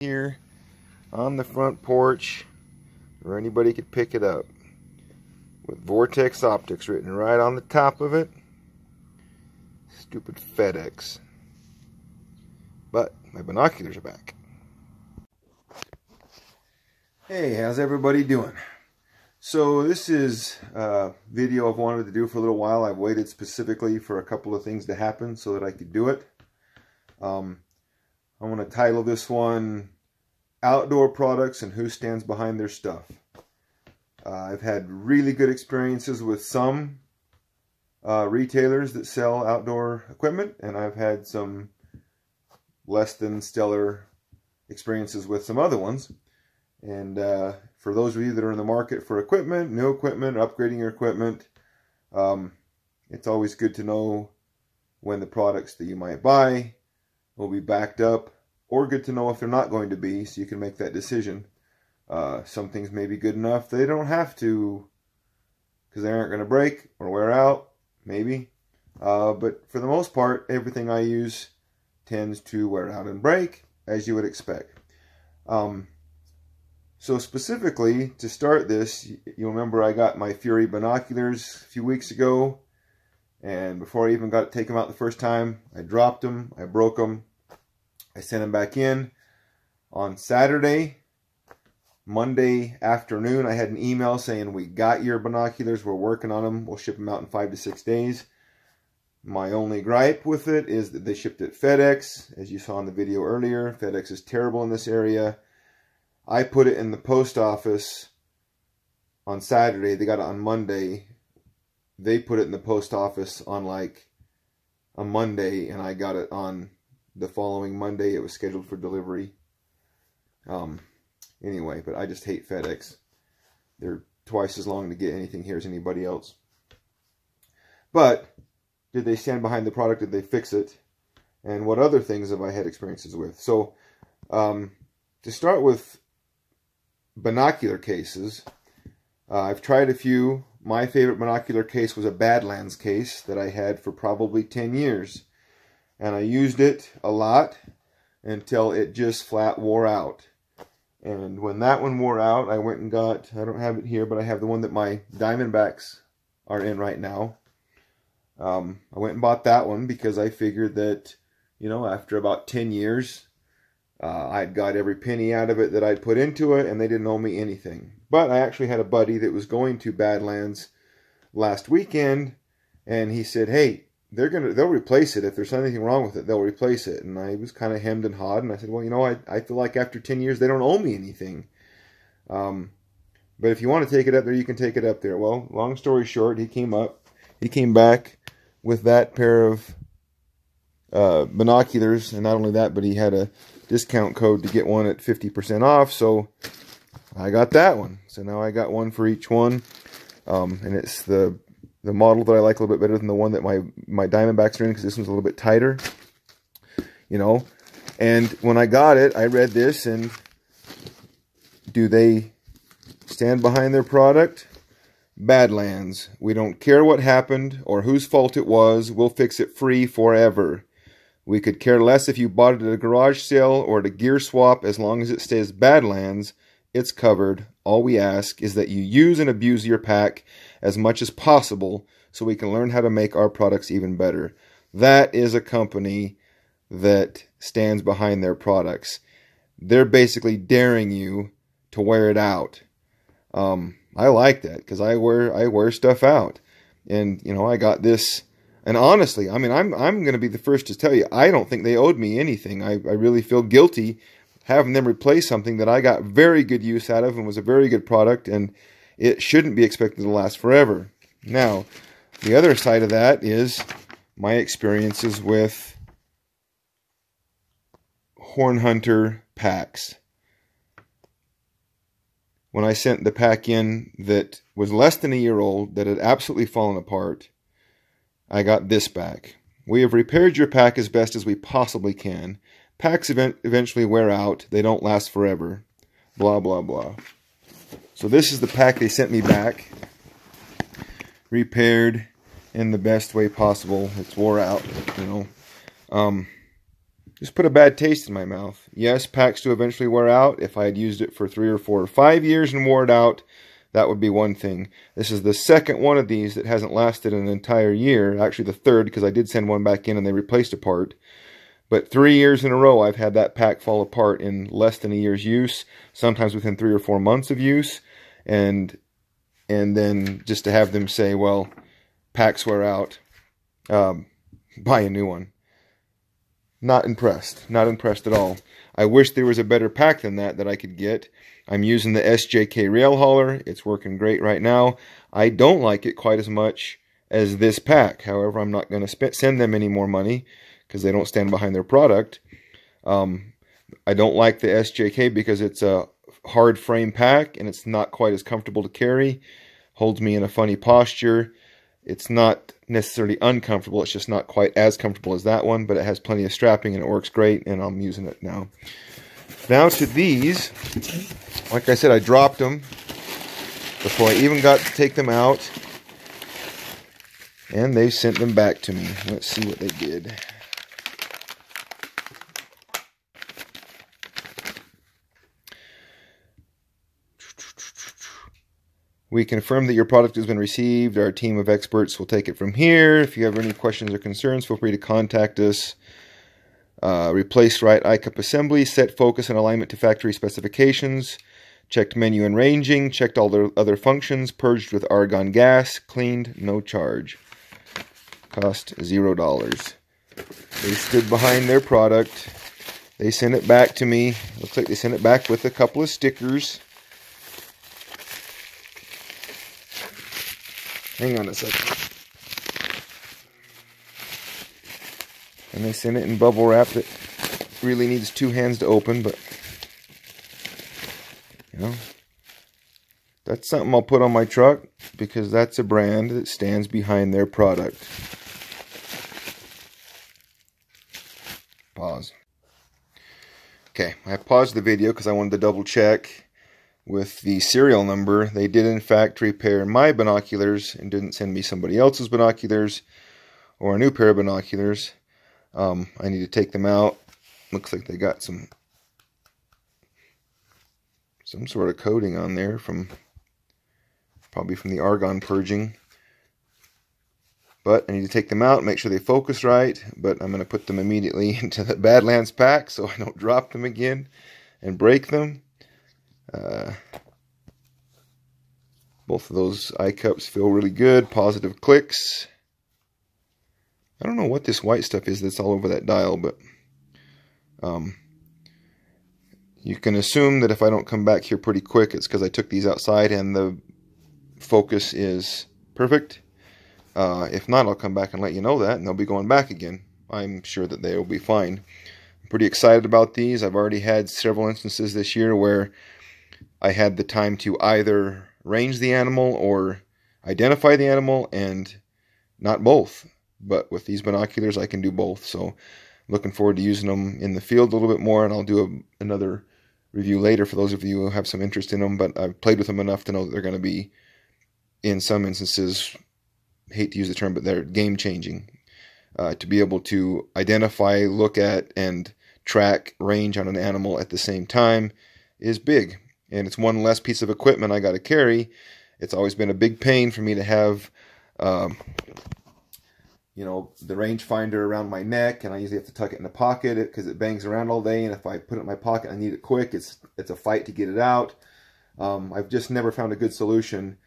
here on the front porch where anybody could pick it up with Vortex Optics written right on the top of it. Stupid FedEx. But my binoculars are back. Hey, how's everybody doing? So this is a video I've wanted to do for a little while. I've waited specifically for a couple of things to happen so that I could do it. I'm going to title this one Outdoor Products and Who Stands Behind Their Stuff. I've had really good experiences with some retailers that sell outdoor equipment, and I've had some less than stellar experiences with some other ones. And for those of you that are in the market for equipment, new equipment, upgrading your equipment, it's always good to know when the products that you might buy will be backed up, or good to know if they're not going to be, so you can make that decision. Some things may be good enough. They don't have to, because they aren't going to break or wear out, maybe. But for the most part, everything I use tends to wear out and break, as you would expect. So specifically, to start this, you remember I got my Fury binoculars a few weeks ago, and before I even got to take them out the first time, I dropped them, I broke them, I sent them back in. On Saturday, Monday afternoon, I had an email saying, we got your binoculars, we're working on them, we'll ship them out in 5 to 6 days. My only gripe with it is that they shipped it FedEx. As you saw in the video earlier, FedEx is terrible in this area. I put it in the post office on Saturday. They got it on Monday. They put it in the post office on like a Monday, and I got it on the following Monday. It was scheduled for delivery. Anyway, but I just hate FedEx. They're twice as long to get anything here as anybody else. But did they stand behind the product? Did they fix it? And what other things have I had experiences with? So to start with binocular cases, I've tried a few. My favorite binocular case was a Badlands case that I had for probably 10 years. And I used it a lot until it just flat wore out. And when that one wore out, I went and got, I don't have it here, but I have the one that my Diamondbacks are in right now. I went and bought that one because I figured that, you know, after about 10 years, I'd got every penny out of it that I'd put into it, and they didn't owe me anything. But I actually had a buddy that was going to Badlands last weekend, and he said, hey, they'll replace it. If there's anything wrong with it, they'll replace it. And I was kind of hemmed and hawed, and I said, well, you know, I feel like after 10 years, they don't owe me anything. But if you want to take it up there, you can take it up there. Well, long story short, he came back with that pair of binoculars, and not only that, but he had a discount code to get one at 50% off, so I got that one. So now I got one for each one, and it's the model that I like a little bit better than the one that my Diamondbacks are in, because this one's a little bit tighter, you know. And when I got it, I read this, and do they stand behind their product? Badlands. We don't care what happened or whose fault it was. We'll fix it free forever. We could care less if you bought it at a garage sale or at a gear swap. As long as it stays Badlands, it's covered. All we ask is that you use and abuse your pack as much as possible so we can learn how to make our products even better. That is a company that stands behind their products. They're basically daring you to wear it out. I like that because I wear stuff out, and you know, I got this. And honestly, I mean, I'm going to be the first to tell you, I don't think they owed me anything. I really feel guilty having them replace something that I got very good use out of and was a very good product, and it shouldn't be expected to last forever. Now, the other side of that is my experiences with Horn Hunter packs. When I sent the pack in that was less than a year old, that had absolutely fallen apart, I got this back. We have repaired your pack as best as we possibly can. Packs eventually wear out. They don't last forever. Blah, blah, blah. So this is the pack they sent me back. Repaired in the best way possible. It's wore out, you know. just put a bad taste in my mouth. Yes, packs do eventually wear out. If I had used it for 3 or 4 or 5 years and wore it out, that would be one thing. This is the second one of these that hasn't lasted an entire year. Actually, the third, because I did send one back in and they replaced a part. But 3 years in a row, I've had that pack fall apart in less than a year's use, sometimes within 3 or 4 months of use. And then just to have them say, well, packs wear out, buy a new one. Not impressed. Not impressed at all. I wish there was a better pack than that I could get. I'm using the SJK rail hauler. It's working great right now. I don't like it quite as much as this pack. However, I'm not going to send them any more money because they don't stand behind their product. I don't like the SJK because it's a hard frame pack and it's not quite as comfortable to carry. Holds me in a funny posture. It's not necessarily uncomfortable, it's just not quite as comfortable as that one, but it has plenty of strapping and it works great, and I'm using it now. Now to these. Like I said, I dropped them before I even got to take them out, and they sent them back to me. Let's see what they did. We confirm that your product has been received. Our team of experts will take it from here. If you have any questions or concerns, feel free to contact us. Replace right eye cup assembly. Set focus and alignment to factory specifications. Checked menu and ranging. Checked all their other functions. Purged with argon gas. Cleaned, no charge. Cost $0. They stood behind their product. They sent it back to me. Looks like they sent it back with a couple of stickers. Hang on a second. And they sent it in bubble wrap that really needs 2 hands to open, but you know, that's something I'll put on my truck because that's a brand that stands behind their product. Pause. Okay, I paused the video because I wanted to double check with the serial number. They did in fact repair my binoculars and didn't send me somebody else's binoculars or a new pair of binoculars. I need to take them out. Looks like they got some sort of coating on there probably from the argon purging. But I need to take them out, make sure they focus right, but I'm going to put them immediately into the Badlands pack so I don't drop them again and break them. Both of those eye cups feel really good, positive clicks. I don't know what this white stuff is that's all over that dial, but you can assume that if I don't come back here pretty quick, it's because I took these outside and the focus is perfect. If not, I'll come back and let you know that, and they'll be going back again. I'm sure that they will be fine. I'm pretty excited about these. I've already had several instances this year where I had the time to either range the animal or identify the animal, and not both. But with these binoculars, I can do both. So looking forward to using them in the field a little bit more, and I'll do another review later for those of you who have some interest in them. But I've played with them enough to know that they're going to be, in some instances, hate to use the term, but they're game-changing. To be able to identify, look at, and track range on an animal at the same time is big. And it's one less piece of equipment I got to carry. It's always been a big pain for me to have, you know, the rangefinder around my neck, and I usually have to tuck it in the pocket because it bangs around all day. And if I put it in my pocket, I need it quick. It's a fight to get it out. I've just never found a good solution.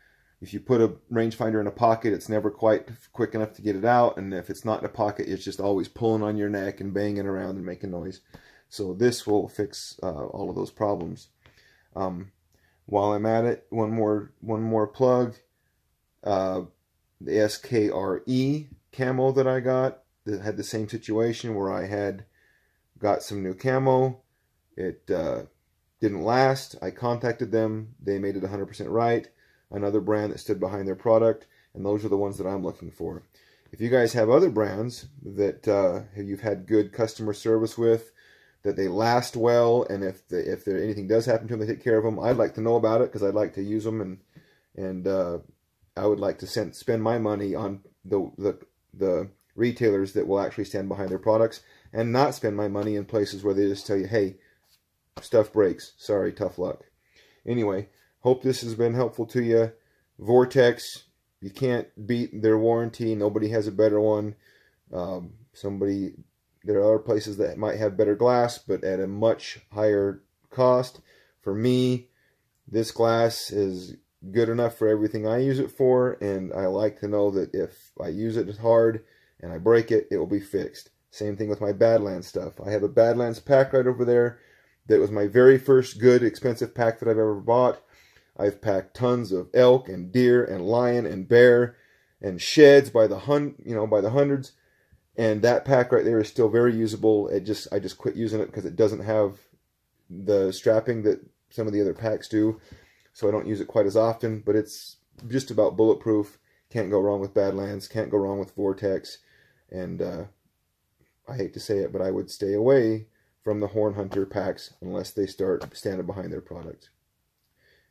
If you put a rangefinder in a pocket, it's never quite quick enough to get it out. And if it's not in a pocket, it's just always pulling on your neck and banging around and making noise. So this will fix all of those problems. While I'm at it, one more plug. The SKRE camo that I got that had the same situation where I had got some new camo. It didn't last. I contacted them. They made it 100% right. Another brand that stood behind their product, and those are the ones that I'm looking for. If you guys have other brands that you've had good customer service with, that they last well, and if anything does happen to them, they take care of them, I'd like to know about it because I'd like to use them, and I would like to spend my money on the retailers that will actually stand behind their products and not spend my money in places where they just tell you, hey, stuff breaks. Sorry, tough luck. Anyway, hope this has been helpful to you. Vortex, you can't beat their warranty. Nobody has a better one. There are places that might have better glass, but at a much higher cost. For me, this glass is good enough for everything I use it for, and I like to know that if I use it hard and I break it, it will be fixed. Same thing with my Badlands stuff. I have a Badlands pack right over there that was my very first good, expensive pack that I've ever bought. I've packed tons of elk and deer and lion and bear and sheds by the hundreds. And that pack right there is still very usable. I just quit using it because it doesn't have the strapping that some of the other packs do. So I don't use it quite as often, but it's just about bulletproof. Can't go wrong with Badlands. Can't go wrong with Vortex. And I hate to say it, but I would stay away from the Horn Hunter packs unless they start standing behind their product.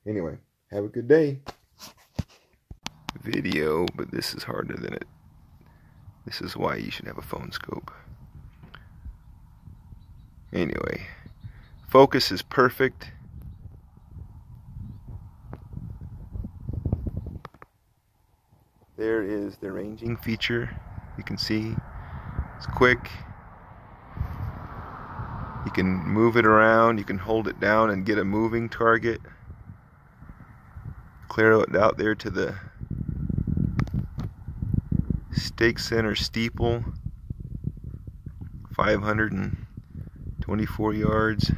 Anyway, have a good day. Video, but this is harder than it. This is why you should have a phone scope. Anyway, focus is perfect. There is the ranging feature. You can see it's quick. You can move it around. You can hold it down and get a moving target. Clear it out there to the Stake Center steeple. 524 yards.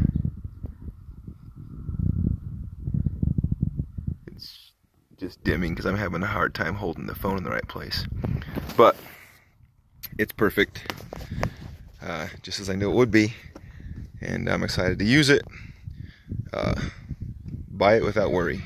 It's just dimming because I'm having a hard time holding the phone in the right place. But it's perfect. Just as I knew it would be. And I'm excited to use it. Buy it without worry.